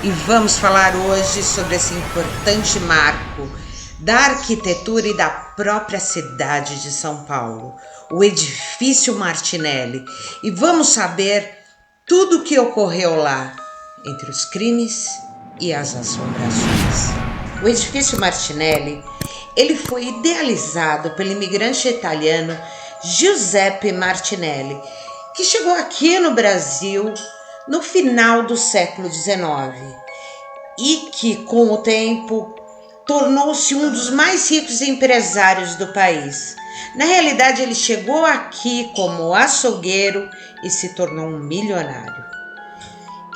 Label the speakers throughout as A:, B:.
A: E vamos falar hoje sobre esse importante marco da arquitetura e da própria cidade de São Paulo, o Edifício Martinelli. E vamos saber tudo o que ocorreu lá, entre os crimes e as assombrações. O Edifício Martinelli, ele foi idealizado pelo imigrante italiano Giuseppe Martinelli, que chegou aqui no Brasil no final do século XIX e que, com o tempo, tornou-se um dos mais ricos empresários do país. Na realidade, ele chegou aqui como açougueiro e se tornou um milionário.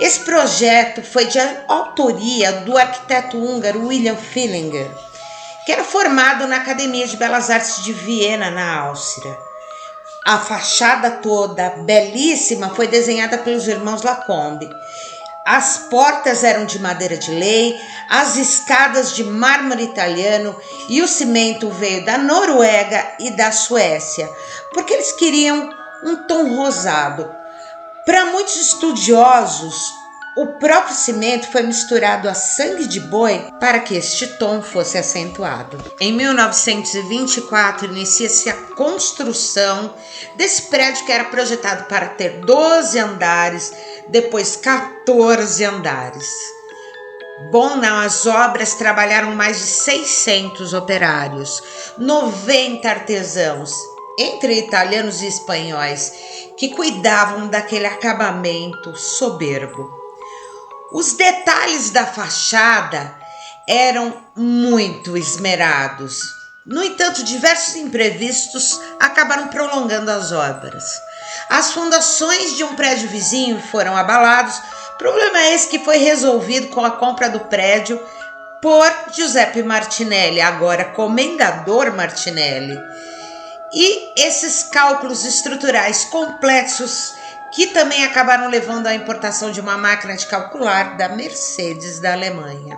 A: Esse projeto foi de autoria do arquiteto húngaro William Fillinger, que era formado na Academia de Belas Artes de Viena, na Áustria. A fachada toda, belíssima, foi desenhada pelos irmãos Lacombe. As portas eram de madeira de lei, as escadas de mármore italiano e o cimento veio da Noruega e da Suécia, porque eles queriam um tom rosado. Para muitos estudiosos, o próprio cimento foi misturado a sangue de boi para que este tom fosse acentuado. Em 1924, inicia-se a construção desse prédio que era projetado para ter 12 andares, depois 14 andares. Bom, nas obras trabalharam mais de 600 operários, 90 artesãos, entre italianos e espanhóis, que cuidavam daquele acabamento soberbo. Os detalhes da fachada eram muito esmerados. No entanto, diversos imprevistos acabaram prolongando as obras. As fundações de um prédio vizinho foram abalados. Problema esse que foi resolvido com a compra do prédio por Giuseppe Martinelli, agora comendador Martinelli. E esses cálculos estruturais complexos que também acabaram levando à importação de uma máquina de calcular da Mercedes da Alemanha.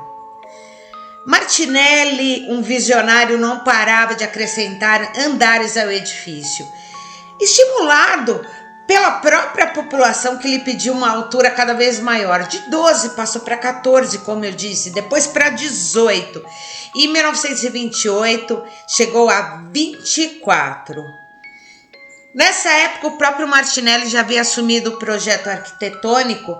A: Martinelli, um visionário, não parava de acrescentar andares ao edifício, estimulado pela própria população que lhe pediu uma altura cada vez maior. De 12 passou para 14, como eu disse, depois para 18. E em 1928 chegou a 24. Nessa época, o próprio Martinelli já havia assumido o projeto arquitetônico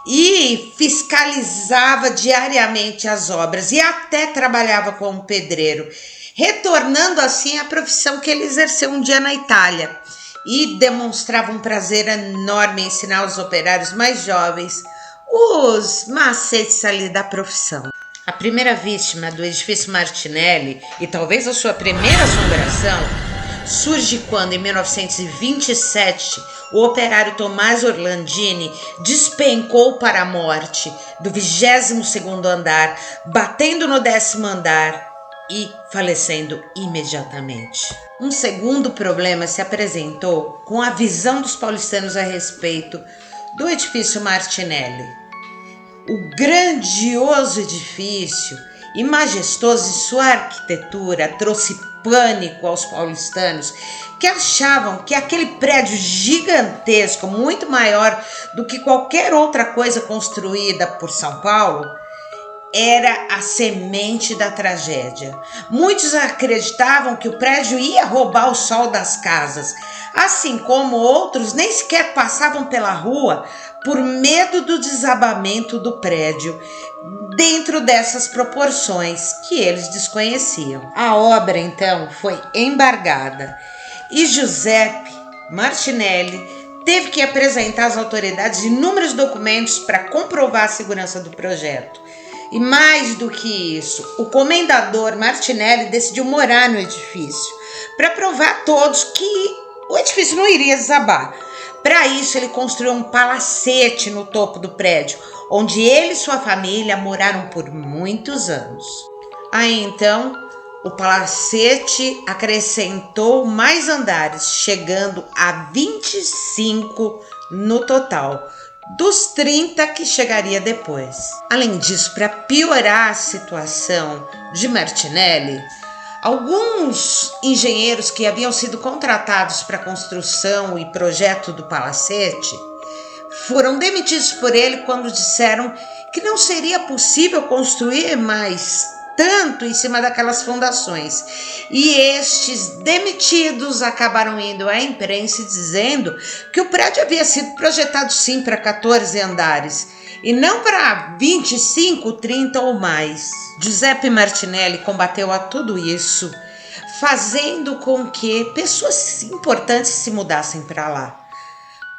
A: e fiscalizava diariamente as obras e até trabalhava como pedreiro, retornando assim à profissão que ele exerceu um dia na Itália, e demonstrava um prazer enorme em ensinar aos operários mais jovens os macetes ali da profissão. A primeira vítima do edifício Martinelli, e talvez a sua primeira assombração, surge quando, em 1927, o operário Tomás Orlandini despencou para a morte do 22º andar, batendo no 10º andar e falecendo imediatamente. Um segundo problema se apresentou com a visão dos paulistanos a respeito do edifício Martinelli. O grandioso edifício e majestoso em sua arquitetura trouxe pânico aos paulistanos, que achavam que aquele prédio gigantesco, muito maior do que qualquer outra coisa construída por São Paulo, era a semente da tragédia. Muitos acreditavam que o prédio ia roubar o sol das casas, assim como outros nem sequer passavam pela rua por medo do desabamento do prédio, dentro dessas proporções que eles desconheciam. A obra, então, foi embargada e Giuseppe Martinelli teve que apresentar às autoridades inúmeros documentos para comprovar a segurança do projeto. E mais do que isso, o comendador Martinelli decidiu morar no edifício para provar a todos que o edifício não iria desabar. Para isso, ele construiu um palacete no topo do prédio, onde ele e sua família moraram por muitos anos. Aí então, o palacete acrescentou mais andares, chegando a 25 no total, dos 30 que chegaria depois. Além disso, para piorar a situação de Martinelli, alguns engenheiros que haviam sido contratados para a construção e projeto do palacete foram demitidos por ele quando disseram que não seria possível construir mais tanto em cima daquelas fundações. E estes demitidos acabaram indo à imprensa dizendo que o prédio havia sido projetado sim para 14 andares e não para 25, 30 ou mais. Giuseppe Martinelli combateu a tudo isso, fazendo com que pessoas importantes se mudassem para lá,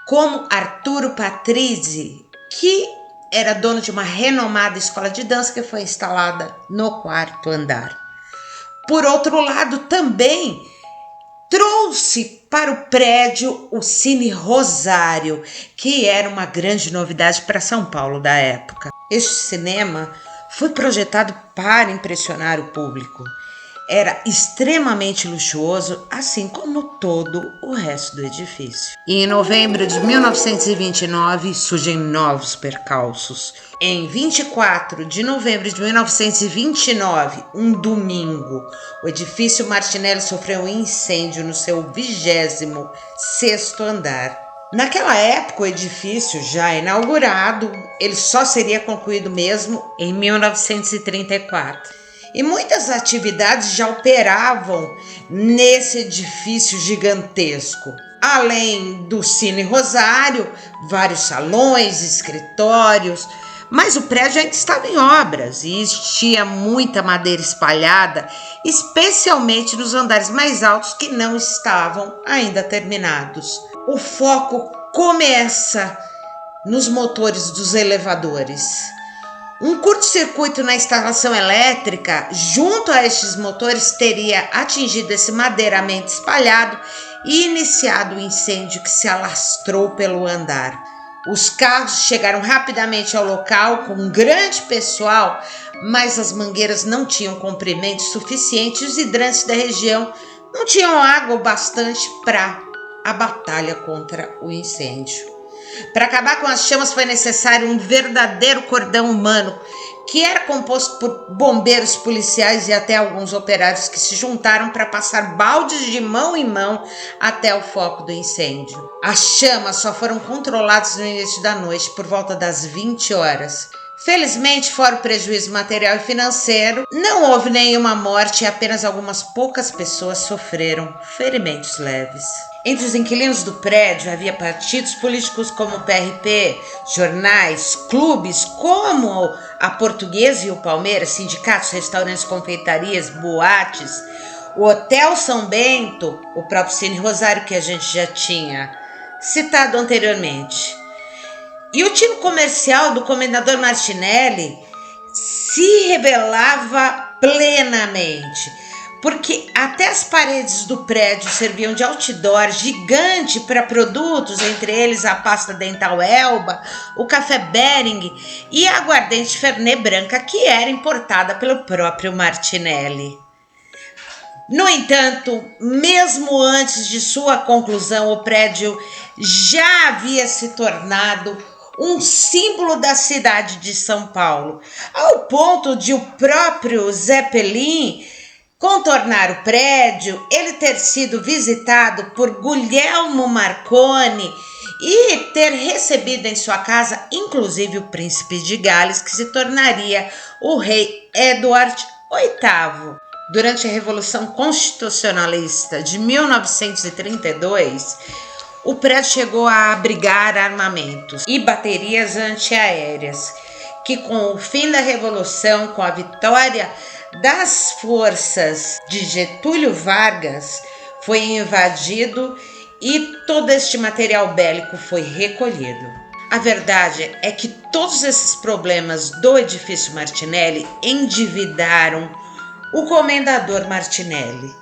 A: como Arturo Patrizzi, que era dono de uma renomada escola de dança que foi instalada no 4º andar. Por outro lado, também trouxe para o prédio o Cine Rosário, que era uma grande novidade para São Paulo da época. Este cinema foi projetado para impressionar o público. Era extremamente luxuoso, assim como todo o resto do edifício. E em novembro de 1929 surgem novos percalços. Em 24 de novembro de 1929, um domingo, o edifício Martinelli sofreu um incêndio no seu 26º andar. Naquela época, o edifício já inaugurado, ele só seria concluído mesmo em 1934. E muitas atividades já operavam nesse edifício gigantesco. Além do Cine Rosário, vários salões, escritórios, mas o prédio ainda estava em obras e existia muita madeira espalhada, especialmente nos andares mais altos que não estavam ainda terminados. O foco começa nos motores dos elevadores. Um curto-circuito na instalação elétrica junto a estes motores teria atingido esse madeiramento espalhado e iniciado o incêndio que se alastrou pelo andar. Os carros chegaram rapidamente ao local com um grande pessoal, mas as mangueiras não tinham comprimento suficiente e os hidrantes da região não tinham água o bastante para a batalha contra o incêndio. Para acabar com as chamas foi necessário um verdadeiro cordão humano, que era composto por bombeiros, policiais e até alguns operários que se juntaram para passar baldes de mão em mão até o foco do incêndio. As chamas só foram controladas no início da noite, por volta das 20 horas. Felizmente, fora o prejuízo material e financeiro, não houve nenhuma morte e apenas algumas poucas pessoas sofreram ferimentos leves. Entre os inquilinos do prédio havia partidos políticos como o PRP, jornais, clubes como a Portuguesa e o Palmeiras, sindicatos, restaurantes, confeitarias, boates, o Hotel São Bento, o próprio Cine Rosário que a gente já tinha citado anteriormente. E o tino comercial do comendador Martinelli se revelava plenamente, porque até as paredes do prédio serviam de outdoor gigante para produtos, entre eles a pasta dental Elba, o café Bering e a aguardente Fernet Branca, que era importada pelo próprio Martinelli. No entanto, mesmo antes de sua conclusão, o prédio já havia se tornado um símbolo da cidade de São Paulo, ao ponto de o próprio Zeppelin contornar o prédio, ele ter sido visitado por Guglielmo Marconi e ter recebido em sua casa, inclusive, o príncipe de Gales, que se tornaria o rei Edward VIII. Durante a Revolução Constitucionalista de 1932, o prédio chegou a abrigar armamentos e baterias antiaéreas, que com o fim da Revolução, com a vitória das forças de Getúlio Vargas, foi invadido e todo este material bélico foi recolhido. A verdade é que todos esses problemas do edifício Martinelli endividaram o comendador Martinelli.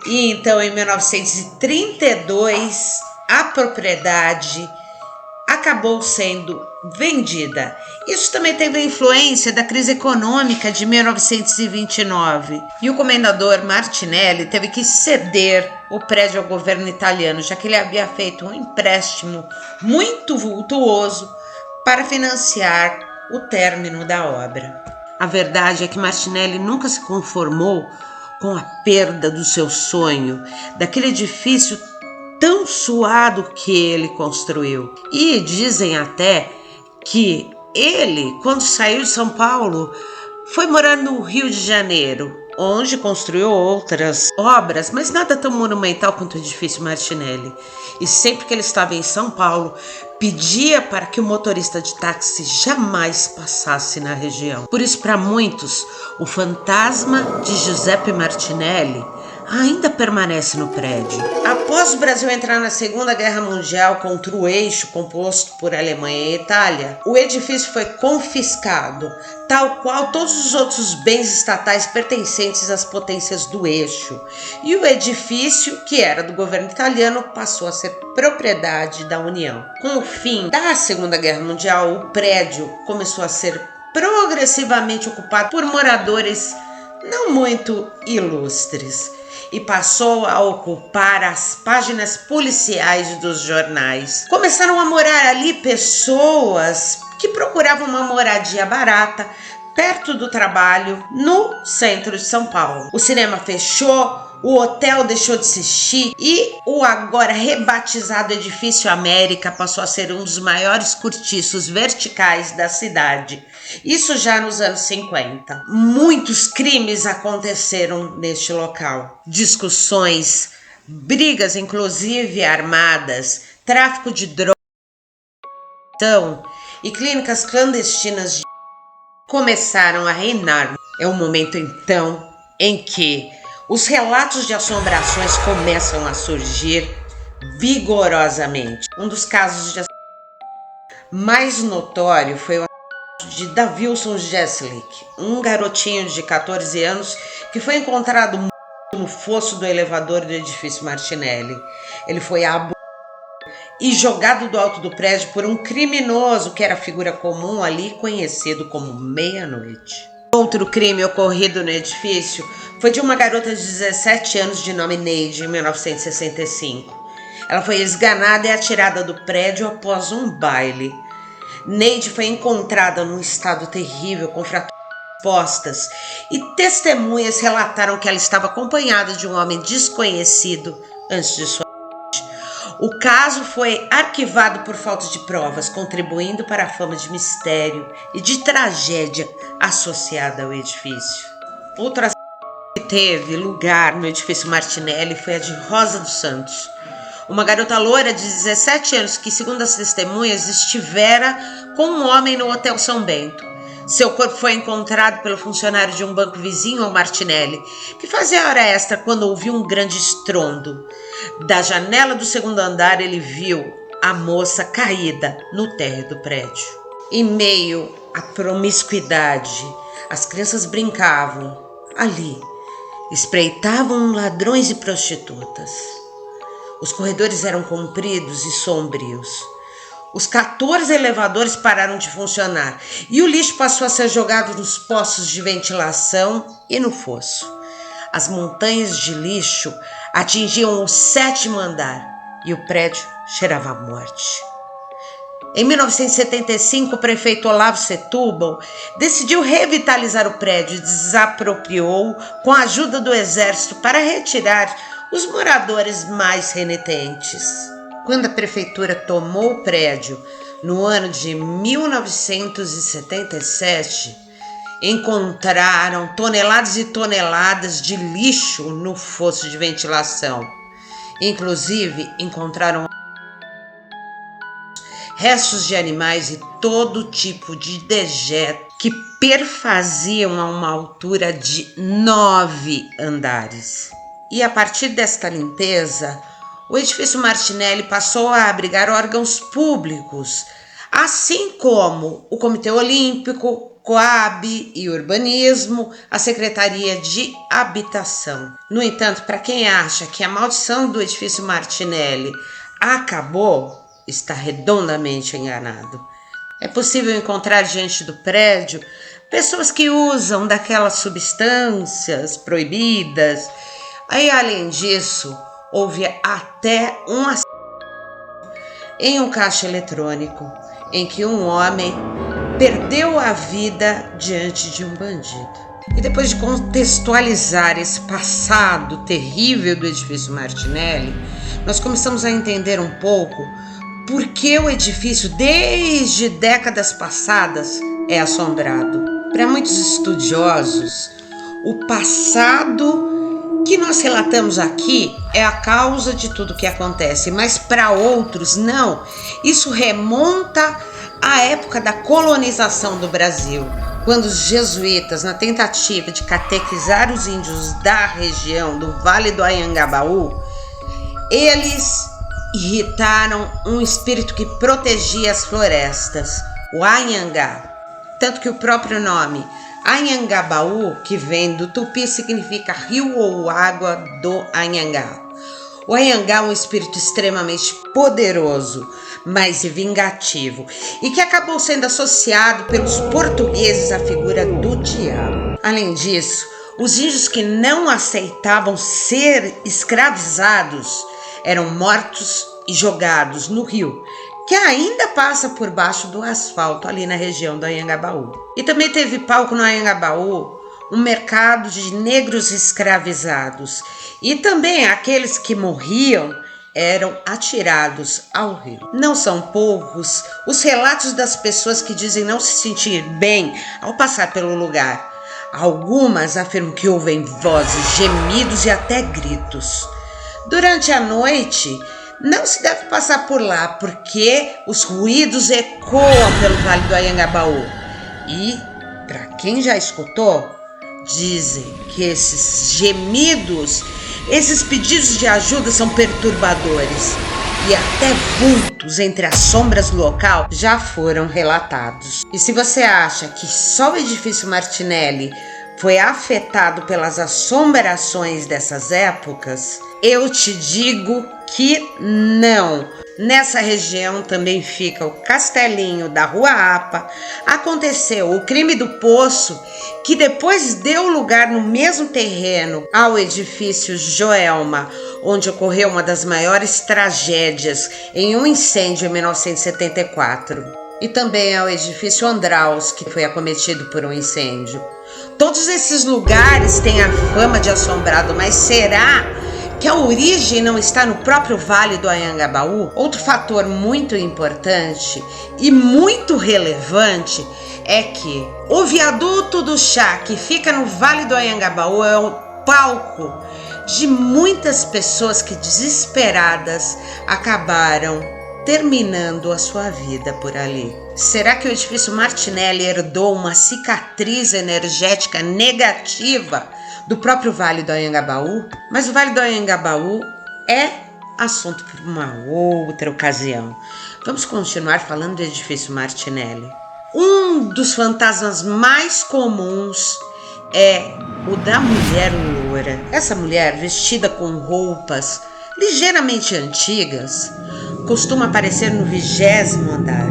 A: E então, em 1932, a propriedade acabou sendo vendida. Isso também teve a influência da crise econômica de 1929. E o comendador Martinelli teve que ceder o prédio ao governo italiano, já que ele havia feito um empréstimo muito vultuoso para financiar o término da obra. A verdade é que Martinelli nunca se conformou com a perda do seu sonho, daquele edifício tão suado que ele construiu. E dizem até que Ele, quando saiu de São Paulo, foi morar no Rio de Janeiro, onde construiu outras obras, mas nada tão monumental quanto o edifício Martinelli. E sempre que ele estava em São Paulo, pedia para que o motorista de táxi jamais passasse na região. Por isso, para muitos, o fantasma de Giuseppe Martinelli ainda permanece no prédio. Após o Brasil entrar na Segunda Guerra Mundial contra o eixo composto por Alemanha e Itália, o edifício foi confiscado, tal qual todos os outros bens estatais pertencentes às potências do eixo. E o edifício, que era do governo italiano, passou a ser propriedade da União. Com o fim da Segunda Guerra Mundial, o prédio começou a ser progressivamente ocupado por moradores não muito ilustres e passou a ocupar as páginas policiais dos jornais. Começaram a morar ali pessoas que procuravam uma moradia barata, perto do trabalho, no centro de São Paulo. O cinema fechou, o hotel deixou de ser chique e o agora rebatizado Edifício América passou a ser um dos maiores cortiços verticais da cidade. Isso já nos anos 50. Muitos crimes aconteceram neste local. Discussões, brigas inclusive armadas, tráfico de drogas e clínicas clandestinas começaram a reinar. É o momento então em que os relatos de assombrações começam a surgir vigorosamente. Um dos casos mais notório foi o de Davilson Jeslick, um garotinho de 14 anos que foi encontrado morto no fosso do elevador do edifício Martinelli. Ele foi abatido e jogado do alto do prédio por um criminoso que era figura comum ali, conhecido como Meia-Noite. Outro crime ocorrido no edifício foi de uma garota de 17 anos de nome Neide, em 1965. Ela foi esganada e atirada do prédio após um baile. Neide foi encontrada num estado terrível, com fraturas expostas, e testemunhas relataram que ela estava acompanhada de um homem desconhecido antes de sua morte. O caso foi arquivado por falta de provas, contribuindo para a fama de mistério e de tragédia associada ao edifício. Outra que teve lugar no edifício Martinelli foi a de Rosa dos Santos, uma garota loira de 17 anos que, segundo as testemunhas, estivera com um homem no Hotel São Bento. Seu corpo foi encontrado pelo funcionário de um banco vizinho ao Martinelli, que fazia hora extra quando ouviu um grande estrondo. Da janela do segundo andar, ele viu a moça caída no térreo do prédio. Em meio à promiscuidade, as crianças brincavam ali, espreitavam ladrões e prostitutas. Os corredores eram compridos e sombrios. Os 14 elevadores pararam de funcionar e o lixo passou a ser jogado nos poços de ventilação e no fosso. As montanhas de lixo atingiam o 7º andar e o prédio cheirava a morte. Em 1975, o prefeito Olavo Setúbal decidiu revitalizar o prédio e desapropriou com a ajuda do exército para retirar os moradores mais renitentes. Quando a prefeitura tomou o prédio no ano de 1977, encontraram toneladas e toneladas de lixo no fosso de ventilação. Inclusive, encontraram restos de animais e todo tipo de dejetos que perfaziam a uma altura de 9 andares. E a partir desta limpeza, o edifício Martinelli passou a abrigar órgãos públicos, assim como o Comitê Olímpico, Coab e Urbanismo, a Secretaria de Habitação. No entanto, para quem acha que a maldição do edifício Martinelli acabou, está redondamente enganado. É possível encontrar diante do prédio pessoas que usam daquelas substâncias proibidas. Aí, além disso, houve até um assalto em um caixa eletrônico, em que um homem perdeu a vida diante de um bandido. E depois de contextualizar esse passado terrível do edifício Martinelli, nós começamos a entender um pouco porque o edifício, desde décadas passadas, é assombrado. Para muitos estudiosos, o passado que nós relatamos aqui é a causa de tudo que acontece, mas para outros não. Isso remonta à época da colonização do Brasil, quando os jesuítas, na tentativa de catequizar os índios da região do Vale do Anhangabaú, eles irritaram um espírito que protegia as florestas, o Anhangá. Tanto que o próprio nome Anhangabaú, que vem do tupi, significa rio ou água do Anhangá. O Anhangá é um espírito extremamente poderoso, mas vingativo, e que acabou sendo associado pelos portugueses à figura do diabo. Além disso, os índios que não aceitavam ser escravizados eram mortos e jogados no rio, que ainda passa por baixo do asfalto ali na região do Anhangabaú. E também teve palco no Anhangabaú um mercado de negros escravizados, e também aqueles que morriam eram atirados ao rio. Não são poucos os relatos das pessoas que dizem não se sentir bem ao passar pelo lugar. Algumas afirmam que ouvem vozes, gemidos e até gritos. Durante a noite, não se deve passar por lá, porque os ruídos ecoam pelo Vale do Anhangabaú. E, para quem já escutou, dizem que esses gemidos, esses pedidos de ajuda são perturbadores. E até vultos entre as sombras do local já foram relatados. E se você acha que só o edifício Martinelli foi afetado pelas assombrações dessas épocas, eu te digo que não. Nessa região também fica o Castelinho da Rua Apa. Aconteceu o crime do Poço, que depois deu lugar no mesmo terreno ao edifício Joelma, onde ocorreu uma das maiores tragédias em um incêndio em 1974. E também ao edifício Andraus, que foi acometido por um incêndio. Todos esses lugares têm a fama de assombrado, mas será que a origem não está no próprio Vale do Anhangabaú? Outro fator muito importante e muito relevante é que o viaduto do chá, que fica no Vale do Anhangabaú, é o palco de muitas pessoas que, desesperadas, acabaram terminando a sua vida por ali. Será que o edifício Martinelli herdou uma cicatriz energética negativa do próprio Vale do Anhangabaú? Mas o Vale do Anhangabaú é assunto para uma outra ocasião. Vamos continuar falando do edifício Martinelli. Um dos fantasmas mais comuns é o da mulher loura. Essa mulher, vestida com roupas ligeiramente antigas, costuma aparecer no 20º andar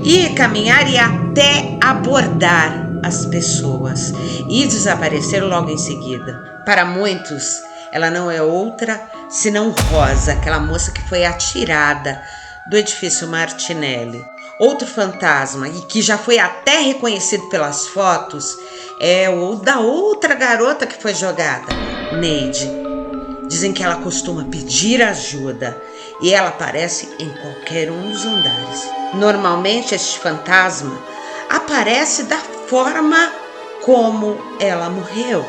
A: e caminhar e até abordar as pessoas e desaparecer logo em seguida. Para muitos, ela não é outra senão Rosa, aquela moça que foi atirada do edifício Martinelli. Outro fantasma, e que já foi até reconhecido pelas fotos, é o da outra garota que foi jogada, Neide. Dizem que ela costuma pedir ajuda e ela aparece em qualquer um dos andares. Normalmente este fantasma aparece da forma como ela morreu,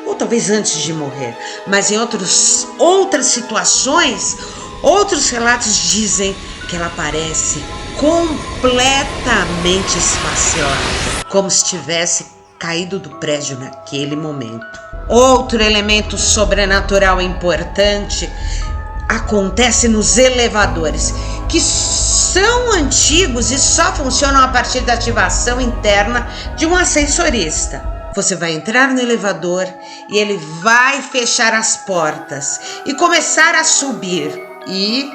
A: ou talvez antes de morrer, mas em outras situações, outros relatos dizem que ela aparece completamente esfacelada, como se tivesse caído do prédio naquele momento. Outro elemento sobrenatural importante acontece nos elevadores, que são antigos e só funcionam a partir da ativação interna de um ascensorista. Você vai entrar no elevador e ele vai fechar as portas e começar a subir e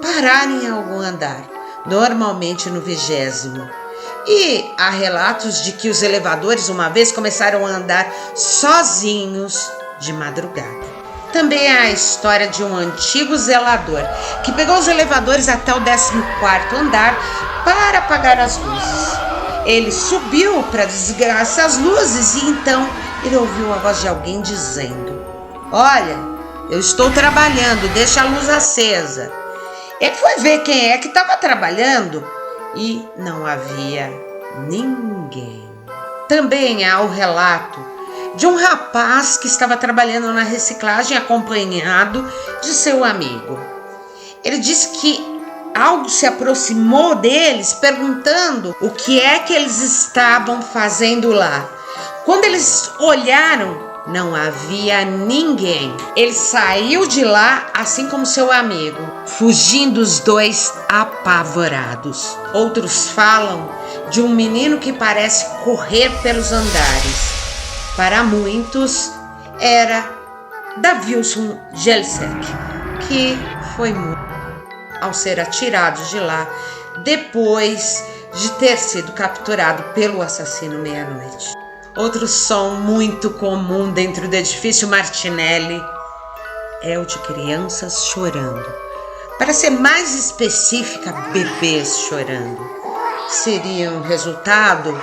A: parar em algum andar, normalmente no 20º. E há relatos de que os elevadores uma vez começaram a andar sozinhos de madrugada. Também há a história de um antigo zelador que pegou os elevadores até o 14º andar para apagar as luzes. Ele subiu para desligar essas luzes e então ele ouviu a voz de alguém dizendo: "Olha, eu estou trabalhando, deixa a luz acesa." Ele foi ver quem é que estava trabalhando e não havia ninguém. Também há o relato de um rapaz que estava trabalhando na reciclagem acompanhado de seu amigo. Ele disse que algo se aproximou deles perguntando o que é que eles estavam fazendo lá. Quando eles olharam, não havia ninguém. Ele saiu de lá, assim como seu amigo, fugindo os dois apavorados. Outros falam de um menino que parece correr pelos andares. Para muitos, era Davilson Gelsek, que foi morto ao ser atirado de lá depois de ter sido capturado pelo assassino meia-noite. Outro som muito comum dentro do edifício Martinelli é o de crianças chorando. Para ser mais específica, bebês chorando. Seria um resultado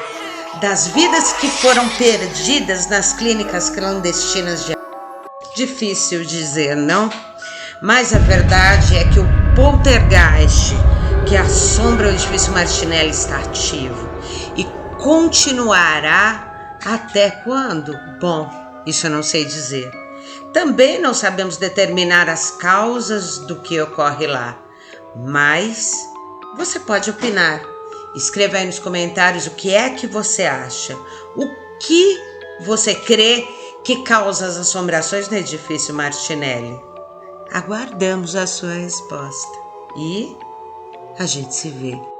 A: das vidas que foram perdidas nas clínicas clandestinas de... Difícil dizer, não? Mas a verdade é que o poltergeist que assombra o edifício Martinelli está ativo e continuará até quando? Bom, isso eu não sei dizer. Também não sabemos determinar as causas do que ocorre lá, mas você pode opinar. Escreva aí nos comentários o que é que você acha. O que você crê que causa as assombrações no edifício Martinelli? Aguardamos a sua resposta e a gente se vê.